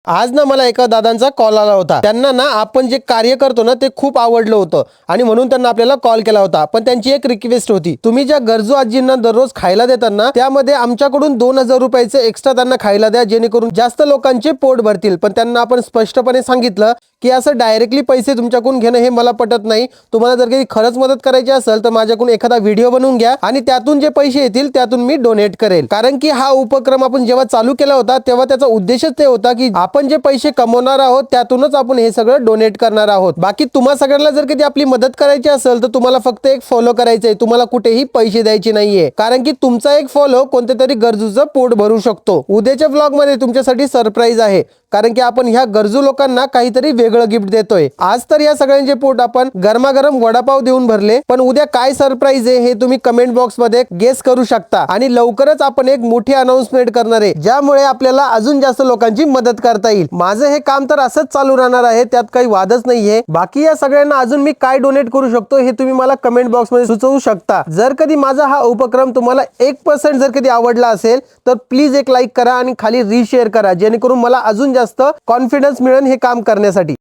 आज ना मला एका दादांचा कॉल आला होता। त्यांना ना आपण जे कार्य करतो ना ते खूप आवडलं होतं आणि म्हणून त्यांना आपल्याला कॉल केला होता। पण त्यांची एक रिक्वेस्ट होती, तुम्ही ज्या गरजू आजींना दररोज खायला देतात ना त्यामध्ये आमच्याकडून 2000 रुपयाचे एक्स्ट्रा त्यांना खायला द्या, जेणेकरून जास्त लोकांचे पोट भरतील। पण त्यांना आपण स्पष्टपणे सांगितलं की असं डायरेक्टली पैसे तुमच्याकडून घेणं हे मला पटत नाही। तुम्हाला जर काही खरंच मदत करायची असेल तर माझ्याकडून एखादा व्हिडिओ बनवून घ्या आणि त्यातून जे पैसे येतील त्यातून मी डोनेट करेल। कारण की हा उपक्रम आपण जेव्हा चालू केला होता तेव्हा त्याचा उद्देशच ते होता की आपण जे पैसे कमवणार आहोत त्यातूनच आपण हे सगळं डोनेट करणार आहोत। बाकी तुम्हा सगळ्यांना जर कधी आपली मदत करायची असेल तर तुम्हाला फक्त एक फॉलो करायचं आहे, तुम्हाला कुठेही पैसे द्यायचे नाहीये। कारण की तुमचा एक फॉलो कोणत्या तरी गरजूचं पोट भरू शकतो। उद्याच्या ब्लॉग मध्ये तुमच्यासाठी सरप्राईज आहे, कारण की आपण ह्या गरजू लोकांना काहीतरी वेगळं गिफ्ट देतोय। आज तर या सगळ्यांचे पोट आपण गरमागरम वडापाव देऊन भरले, पण उद्या काय सरप्राईज आहे हे तुम्ही कमेंट बॉक्स मध्ये गेस करू शकता। आणि लवकरच आपण एक मोठी अनाउन्समेंट करणार आहे, ज्यामुळे आपल्याला अजून जास्त लोकांची मदत करता येईल। माझं हे काम तर असंच चालू राहणार आहे, त्यात काही वादच नाहीये। बाकी या सगळ्यांना अजून मी काय डोनेट करू शकतो हे तुम्ही मला कमेंट बॉक्स मध्ये सुचवू शकता। जर कधी माझा हा उपक्रम तुम्हाला 1% जर कधी आवडला असेल तर प्लीज एक लाईक करा आणि खाली रीशेअर करा, जेणेकरून मला अजून जास्त कॉन्फिडन्स मिळेल हे काम करण्यासाठी।